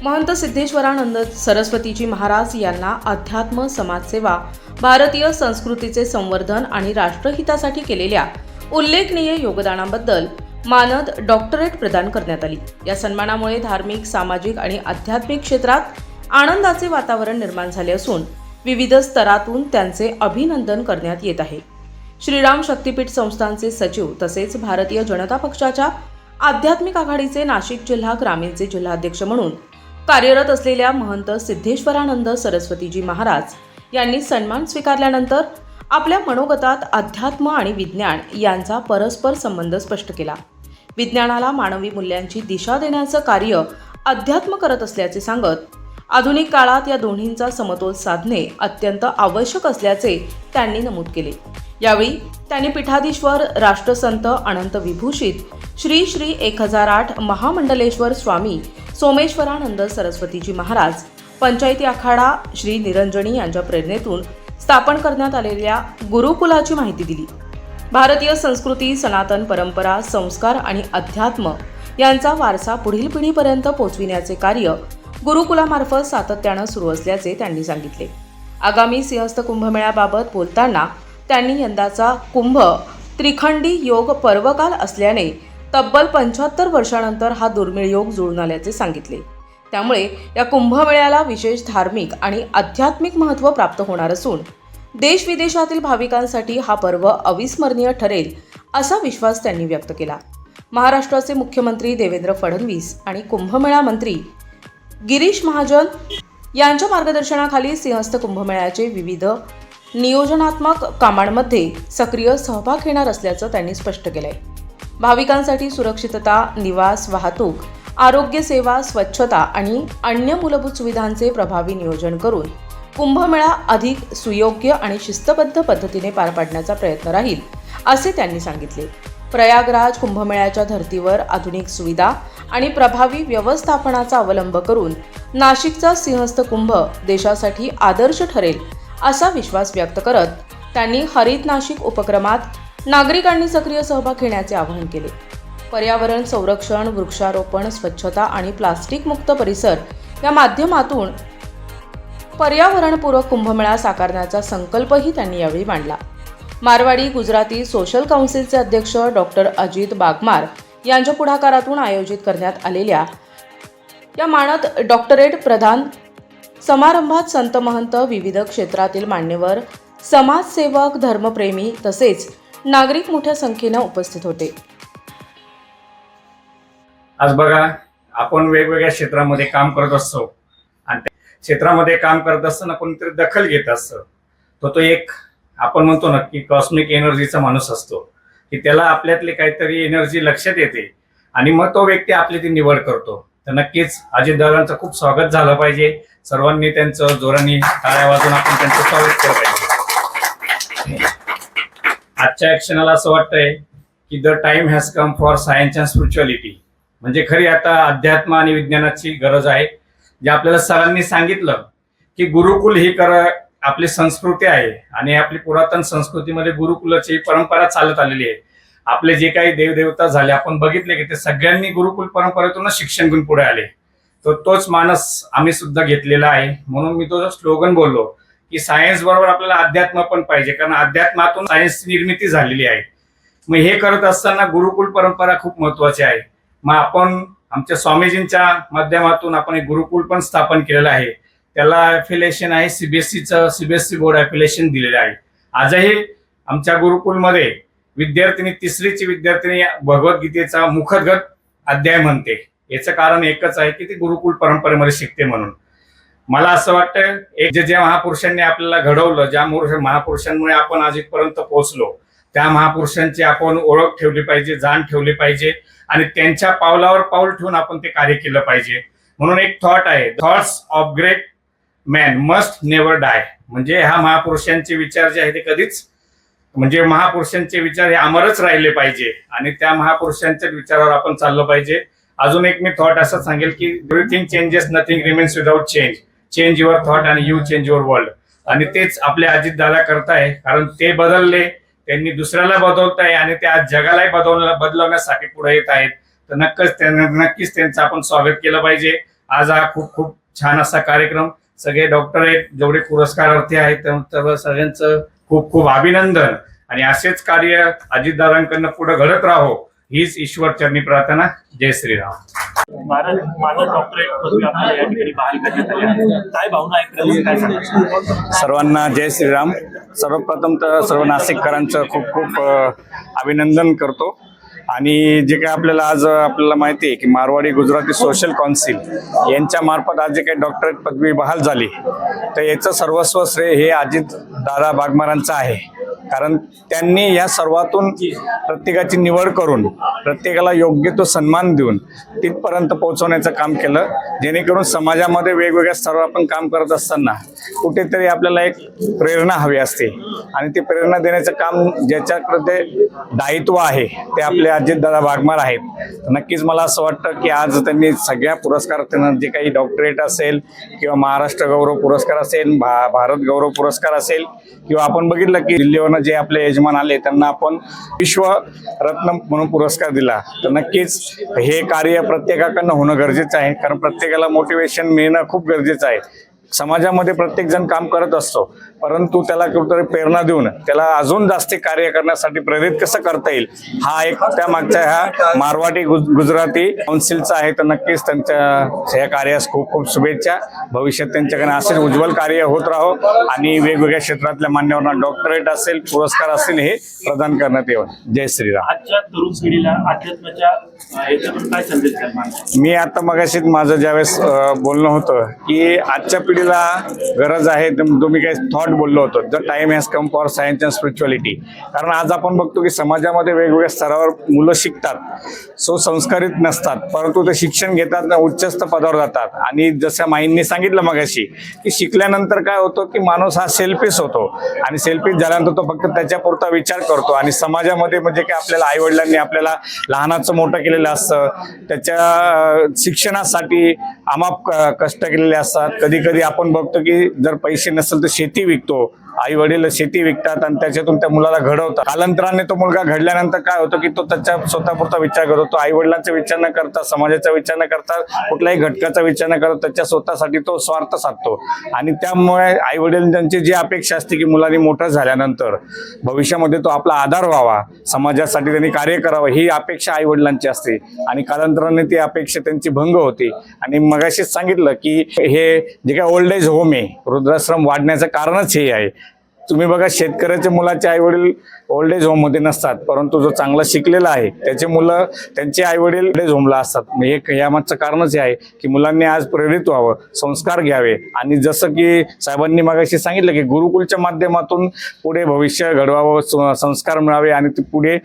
महंत सिद्धेश्वरानंद सरस्वतीजी महाराज यांना अध्यात्म, समाजसेवा, भारतीय संस्कृतीचे संवर्धन आणि राष्ट्रहितासाठी केलेल्या उल्लेखनीय योगदानाबद्दल मानद डॉक्टरेट प्रदान करण्यात आली। या सन्मानामुळे धार्मिक, सामाजिक आणि आध्यात्मिक क्षेत्रात आनंदाचे वातावरण निर्माण झाले असून विविध स्तरातून त्यांचे अभिनंदन करण्यात येत आहे। श्रीराम शक्तीपीठ संस्थानचे सचिव तसेच भारतीय जनता पक्षाच्या आध्यात्मिक आघाडीचे नाशिक जिल्हा ग्रामीणचे जिल्हाध्यक्ष म्हणून कार्यरत असलेल्या महंत सिद्धेश्वरानंद सरस्वतीजी महाराज यांनी सन्मान स्वीकारल्यानंतर आपल्या मनोगतात अध्यात्म आणि विज्ञान यांचा परस्पर संबंध स्पष्ट केला। विज्ञानाला मानवी मूल्यांची दिशा देण्याचं कार्य अध्यात्म करत असल्याचे सांगत आधुनिक काळात या दोन्हींचा समतोल साधणे अत्यंत आवश्यक असल्याचे त्यांनी नमूद केले। यावेळी त्यांनी पीठाधीश्वर राष्ट्रसंत अनंत विभूषित श्री श्री 1008 महामंडलेश्वर स्वामी सोमेश्वरानंद सरस्वतीजी महाराज पंचायती आखाडा श्री निरंजनी यांच्या प्रेरणेतून स्थापन करण्यात आलेल्या गुरुकुलाची माहिती दिली। भारतीय संस्कृती, सनातन परंपरा, संस्कार आणि अध्यात्म यांचा वारसा पुढील पिढीपर्यंत पोहोचविण्याचे कार्य गुरुकुलामार्फत सातत्यानं सुरू असल्याचे त्यांनी सांगितले। आगामी सिंहस्थ कुंभमेळ्याबाबत बोलताना त्यांनी यंदाचा कुंभ त्रिखंडी योग पर्वकाल असल्याने तब्बल 75 वर्षांनंतर हा दुर्मिळ योग जुळून आल्याचे सांगितले। त्यामुळे या कुंभमेळ्याला विशेष धार्मिक आणि आध्यात्मिक महत्त्व प्राप्त होणार असून देश विदेशातील भाविकांसाठी हा पर्व अविस्मरणीय ठरेल असा विश्वास त्यांनी व्यक्त केला। महाराष्ट्राचे मुख्यमंत्री देवेंद्र फडणवीस आणि कुंभमेळा मंत्री गिरीश महाजन यांच्या मार्गदर्शनाखाली सिंहस्थ कुंभमेळ्याचे विविध नियोजनात्मक कामांमध्ये सक्रिय सहभाग घेणार असल्याचं त्यांनी स्पष्ट केलंय। भाविकांसाठी सुरक्षितता, निवास, वाहतूक, आरोग्य सेवा, स्वच्छता आणि अन्य मूलभूत सुविधांचे प्रभावी नियोजन करून कुंभमेळा अधिक सुयोग्य आणि शिस्तबद्ध पद्धतीने पार पाडण्याचा प्रयत्न राहील असे त्यांनी सांगितले। प्रयागराज कुंभमेळ्याच्या धर्तीवर आधुनिक सुविधा आणि प्रभावी व्यवस्थापनाचा अवलंब करून नाशिकचा सिंहस्थ कुंभ देशासाठी आदर्श ठरेल असा विश्वास व्यक्त करत त्यांनी हरित नाशिक उपक्रमात नागरिकांनी सक्रिय सहभाग घेण्याचे आवाहन केले। पर्यावरण संरक्षण, वृक्षारोपण, स्वच्छता आणि प्लास्टिक मुक्त परिसर या माध्यमातून पर्यावरणपूरक कुंभमेळा साकारण्याचा संकल्पही त्यांनी यावेळी मांडला। मारवाडी गुजराती सोशल काउन्सिलचे अध्यक्ष डॉक्टर अजित बागमार यांच्या पुढाकारातून आयोजित करण्यात आलेल्या या मानद डॉक्टरेट प्रदान समारंभात संत महंत, विविध क्षेत्रातील मान्यवर, समाजसेवक, धर्मप्रेमी तसेच नागरिक मोठ्या संख्येने उपस्थित होते। आज बघा, आपण वेगवेगळ्या क्षेत्रामध्ये काम करत असतो आणि त्या क्षेत्रामध्ये काम करत असताना कोणीतरी दखल घेत असतं, तो एक आपण म्हणतो ना की कॉस्मिक एनर्जीचा माणूस असतो की त्याला आपल्यातली काहीतरी एनर्जी लक्षात येते आणि मग तो व्यक्ती आपली ती निवड करतो। तर नक्कीच अजितदादांचं खूप स्वागत झालं पाहिजे। सर्वांनी त्यांचं जोराने टाळ्या वाजवून आपण त्यांचं स्वागत केलं पाहिजे। आजच्या क्षणाला असं वाटतंय की the time has come for science and spirituality, म्हणजे खरी आता अध्यात्म आणि विज्ञानाची गरज आहे। जे आपल्याला सरांनी सांगितलं की गुरुकुल ही आपली संस्कृती आहे आणि आपली पुरातन संस्कृतीमध्ये गुरुकुलाची परंपरा चालत आलेली आहे। आपले जे काही देवदेवता झाले आपण बघितले की ते सगळ्यांनी गुरुकुल परंपरेतूनच शिक्षण घेऊन पुढे आले। तर तोच मानस आम्ही सुद्धा घेतलेला आहे। म्हणून मी तो स्लोगन बोललो की सायन्स बरोबर आपल्याला अध्यात्म पण पाहिजे, कारण अध्यात्मातून सायन्सची निर्मिती झालेली आहे। मग हे करत असताना गुरुकुल परंपरा खूप महत्वाची आहे। मग आपण आमच्या स्वामीजींच्या माध्यमातून आपण एक गुरुकुल पण स्थापन केलेलं आहे। त्याला ॲफिलिएशन आहे सीबीएसई बोर्ड ॲफिलिएशन दिलेलं आहे। आजही आमच्या गुरुकुलमध्ये विद्यार्थिनी, तिसरीची विद्यार्थिनी भगवद्गीतेचा मुखगत अध्याय म्हणते। याचं कारण एकच आहे की ती गुरुकुल परंपरेमध्ये शिकते। म्हणून मला असं वाटतं एक जे महापुरुषांनी आपल्याला घडवलं, ज्या महापुरुषांमुळे आपण आज इथपर्यंत पोहोचलो, त्या महापुरुषांची आपण ओळख ठेवली पाहिजे, जाण ठेवली पाहिजे आणि त्यांच्या पावलावर पाऊल ठेवून आपण ते कार्य केलं पाहिजे। म्हणून एक थॉट आहे, thoughts of great man must never die, म्हणजे ह्या महापुरुषांचे विचार जे आहे ते कधीच, म्हणजे महापुरुषांचे विचार हे अमरच राहिले पाहिजे आणि त्या महापुरुषांच्या विचारावर आपण चाललं पाहिजे। अजून एक मी थॉट असं सांगेल की everything changes, nothing remains without change, change your thought आणि यू चेंज युअर वर्ल्ड। आणि तेच आपले अजितदादा करताय, कारण ते बदलले, त्यांनी दुसऱ्याला बदलताय आणि ते आज जगालाही बदलवण्यासाठी पुढे येत आहेत। तर नक्कीच त्यांचं आपण स्वागत केलं पाहिजे आज हा खूप खूप छान असा कार्यक्रम, सगळे डॉक्टर आहेत, जेवढे पुरस्कारार्थी आहेत त्या सगळ्यांचं खूप खूप अभिनंदन आणि असेच कार्य अजितदादांकडनं पुढे घडत राहो हीच ईश्वर चरणी प्रार्थना. जय श्रीराम. माझं डॉक्टरेट पदवी आपल्याला या ठिकाणी बहाल करण्यात आली आहे. काय भावना आहेत, काय सांगाल? सर्वांना जय श्रीराम. सर्वप्रथम तर सर्व नाशिककरांचं खूप खूप अभिनंदन करतो. आणि जे काही आपल्याला माहिती आहे की मारवाडी गुजराती सोशल काउन्सिल यांच्या मार्फत आज जे काही डॉक्टरेट पदवी बहाल झाली, तर याचं सर्वस्व श्रेय हे अजित दादा वाघमारांचं आहे. कारण त्यांनी या सर्वातून प्रत्येकाची निवड करून प्रत्येकाला योग्य तो सन्मान देऊन तिथपर्यंत पोहोचवण्याचं काम केलं, जेणेकरून समाजामध्ये वेगवेगळ्या स्तरावर आपण काम करत असताना कुठेतरी आपल्याला एक प्रेरणा हवी असते आणि ती प्रेरणा देण्याचं काम ज्याच्याकडे दायित्व आहे ते आपले अजितदादा वाघमार आहेत. नक्कीच मला असं वाटतं की आज त्यांनी सगळ्या पुरस्कारार्थींना जे काही डॉक्टरेट असेल किंवा महाराष्ट्र गौरव पुरस्कार असेल, भारत गौरव पुरस्कार असेल किंवा आपण बघितलं की दिल्लीवरून जे आपले यजमान आले त्यांना आपण विश्वरत्न म्हणून पुरस्कार दिला. तर नक्कीच हे कार्य प्रत्येकाकडनं होणं गरजेचं आहे, कारण प्रत्येकाला मोटिवेशन मिळणं खूप गरजेचं आहे. समाजामध्ये प्रत्येक जण काम करत असतो, परंतु त्याला कुठेतरी प्रेरणा देऊन त्याला अजून जास्त कार्य करण्यासाठी प्रेरित कसं करता येईल हा एक त्या मागच्या ह्या मारवाडी गुजराती काउन्सिलचा आहे. तर नक्कीच त्यांच्या ह्या कार्यास खूप खूप शुभेच्छा. भविष्यात त्यांच्याकडे असेच उज्ज्वल कार्य होत राहो आणि वेगवेगळ्या क्षेत्रातल्या मान्यवरांना डॉक्टरेट असेल, पुरस्कार असतील हे प्रदान करण्यात येईल. जय श्रीराम. आजच्या तरुण पिढीला अध्यात्माच्या ह्याच्यातून काय संदेश द्याल? मी आता मगाशीच माझं ज्यावेळेस बोलणं होतं की आजच्या पिढीला गरज आहे, तुम्ही काही थॉट बोललो होतो, the time has come for science and spirituality. कारण आज आपण बघतो की समाजामध्ये वेगवेगळ्या स्तरावर मुलं शिकतात, सुसंस्कारित नसतात, परंतु ते शिक्षण घेतात ना उच्चस्थ पदावर जातात. आणि जसं माईंनी सांगितलं मगाशी की शिकल्यानंतर काय होतं की माणूस हा सेल्फिश होतो आणि सेल्फिश झाल्यानंतर तो फक्त त्याच्यापुरता विचार करतो आणि समाजामध्ये म्हणजे की आपल्याला आईवडिलांनी आपल्याला लहानाचं मोठं केलेलं असतं, त्याच्या शिक्षणासाठी अमाप कष्ट केलेले असतात. कधी कधी आपण बघतो की जर पैसे नसेल तर शेती विकतो, आई वडील शेती विकतात आणि त्याच्यातून त्या मुलाला घडवतात. कालांतराने तो मुलगा घडल्यानंतर काय होतं की तो त्याच्या स्वतःपुरता विचार करतो, तो आई वडिलांचा विचार न करता, समाजाचा विचार न करता, कुठल्याही घटकाचा विचार न करता त्याच्या स्वतःसाठी तो स्वार्थ साधतो. आणि त्यामुळे आई वडिलांची जी अपेक्षा असते की मुलांनी मोठं झाल्यानंतर भविष्यामध्ये तो आपला आधार व्हावा, समाजासाठी त्यांनी कार्य करावं, ही अपेक्षा आई वडिलांची असते. आणि कालांतराने ती अपेक्षा त्यांची भंग होते. आणि मगाशीच सांगितलं की हे जे काही ओल्ड एज होम आहे, वृद्धाश्रम वाढण्याचं कारणच हे आहे. तुम्ही बघा, शेतकऱ्याच्या मुलाचे आई वडील ओल्ड एज होम मध्ये नसतात, परंतु जो चांगला शिकलेला आहे त्याचे मुलं त्यांचे आई वडील ओल्ड एज होमला असतात. हे यामागचं कारणच हे आहे की मुलांनी आज प्रेरित व्हावं, संस्कार घ्यावे. आणि जसं की साहेबांनी मगाशी सांगितलं की गुरुकुलच्या माध्यमातून पुढे भविष्य घडवावं, संस्कार मिळावे आणि ती पुढे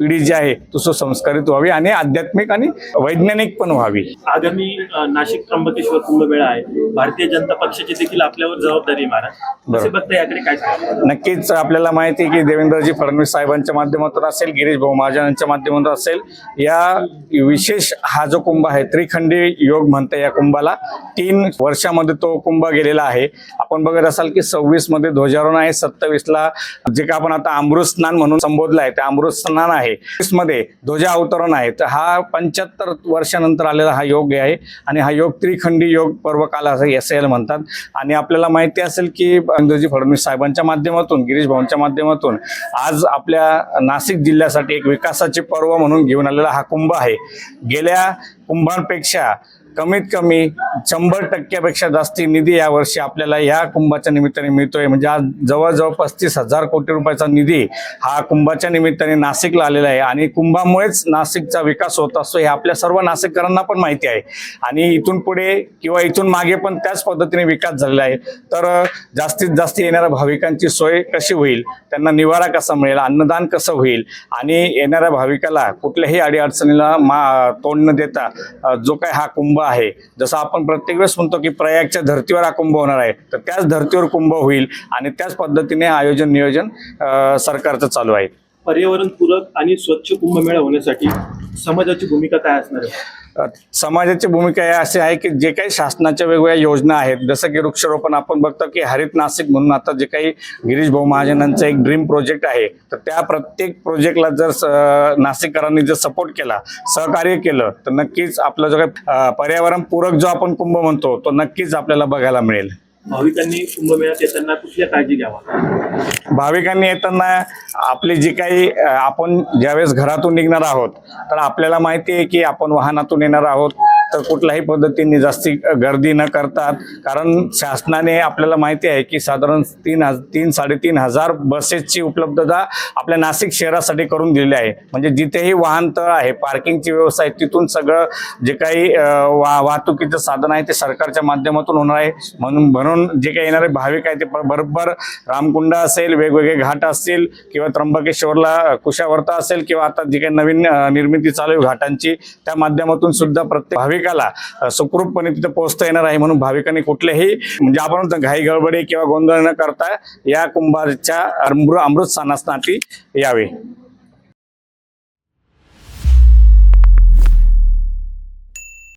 पिढी जी आहे तो सुसंस्कारित व्हावी आणि आध्यात्मिक आणि वैज्ञानिक पण व्हावी. आगामी नाशिक त्र्यंबकेश्वर कुंभमेळा आहे, भारतीय जनता पक्षाची देखील आपल्यावर जबाबदारी महाराज, असे बघता याकडे काय सांगाल? नक्कीच आपल्याला माहिती आहे की देवेंद्रजी फडणवीस साहेबांच्या माध्यमातून असेल, गिरीश भाऊ महाजनांच्या माध्यमातून असेल, या विशेष हा जो कुंभ आहे त्रिखंडी योग म्हणते या कुंभाला. 3 वर्षामध्ये तो कुंभ गेलेला आहे. आपण बघत असाल की 26 मध्ये ध्वजारोहण आहे, 27ला जे का आपण आता अमृत स्नान म्हणून संबोधलं आहे ते अमृत स्नान आहे, 20 मध्ये ध्वजा अवतरण आहे. तर हा 75 वर्षानंतर आलेला हा योग आहे आणि हा योग त्रिखंडी योग पर्वकाल असं SL म्हणतात. आणि आपल्याला माहिती असेल की देवेंद्रजी फडणवीस साहेबांच्या माध्यमातून, गिरीश भाऊंच्या माध्यमातून आज आपल्या नाशिक जिल्ह्यासाठी एक विकासाचे पर्व म्हणून घेऊन आलेला हा कुंभ आहे. गेल्या कुंभांपेक्षा कमीत कमी 100% जास्ती निधी यावर्षी आपल्याला या कुंभाच्या निमित्ताने मिळतोय. म्हणजे आज जवळजवळ 35,000 कोटी रुपयाचा निधी हा कुंभाच्या निमित्ताने नाशिकला आलेला आहे. आणि कुंभामुळेच नाशिकचा विकास होत असतो हे आपल्या सर्व नाशिककरांना पण माहिती आहे. आणि इथून पुढे किंवा इथून मागे पण त्याच पद्धतीने विकास झालेला आहे. तर जास्तीत जास्त येणाऱ्या भाविकांची सोय कशी होईल, त्यांना निवारा कसा मिळेल, अन्नदान कसं होईल आणि येणाऱ्या भाविकाला कुठल्याही अडीअडचणीला तोंड न देता जो काय हा कुंभ आहे, जसं आपण प्रत्येक वेळेस म्हणतो की प्रयागच्या धर्तीवर हा कुंभ होणार आहे, तर त्याच धर्तीवर कुंभ होईल आणि त्याच पद्धतीने आयोजन नियोजन सरकारचं चालू आहे. पर्यावरण पूरक आणि स्वच्छ कुंभमेळा होण्यासाठी समाजाची भूमिका काय असणार आहे? समाजाची भूमिका अशी आहे की जे काही शासनाच्या वेगवेगळ्या योजना आहेत, जसं की वृक्षारोपण आपण बघतो की हरित नाशिक म्हणून आता जे काही गिरीश भाऊ महाजनांचं एक ड्रीम प्रोजेक्ट आहे, तर त्या प्रत्येक प्रोजेक्टला जर नाशिककरांनी जर सपोर्ट केला, सहकार्य केलं, तर नक्कीच आपला जो काही पर्यावरणपूरक जो आपण कुंभ म्हणतो तो नक्कीच आपल्याला बघायला मिळेल. भाविकांनी कुंभमेळ्यात येताना कुठल्या काळजी घ्यावा? भाविकांनी येताना आपली जी काही आपण ज्यावेळेस घरातून निघणार आहोत, तर आपल्याला माहिती आहे की आपण वाहनातून येणार आहोत, तर कुठल्याही पद्धतीने जास्ती गर्दी न करतात. कारण शासनाने आपल्याला माहिती आहे की साधारण 3,000-3,500 हजार बसेसची उपलब्धता आपल्या नाशिक शहरासाठी करून दिलेली आहे. म्हणजे जिथेही वाहनतळ आहे, पार्किंगची व्यवस्था आहे, तिथून सगळं जे काही वाहतुकीचं साधन आहे ते सरकारच्या माध्यमातून होणार आहे. म्हणून जे काही येणारे भाविक आहे ते बरोबर रामकुंड असेल, वेगवेगळे घाट असतील, किंवा त्र्यंबकेश्वरला कुशावर्ता असेल, किंवा आता जी काही नवीन निर्मिती चालू आहे घाटांची, त्या माध्यमातून सुद्धा प्रत्येक भाविकाला सुखरूपपणे तिथे पोहोचता येणार आहे. म्हणून भाविकांनी कुठल्याही म्हणजे आपण घाई गडबडी किंवा गोंधळ न करता या कुंभाच्या अमृत स्नानासाठी यावे.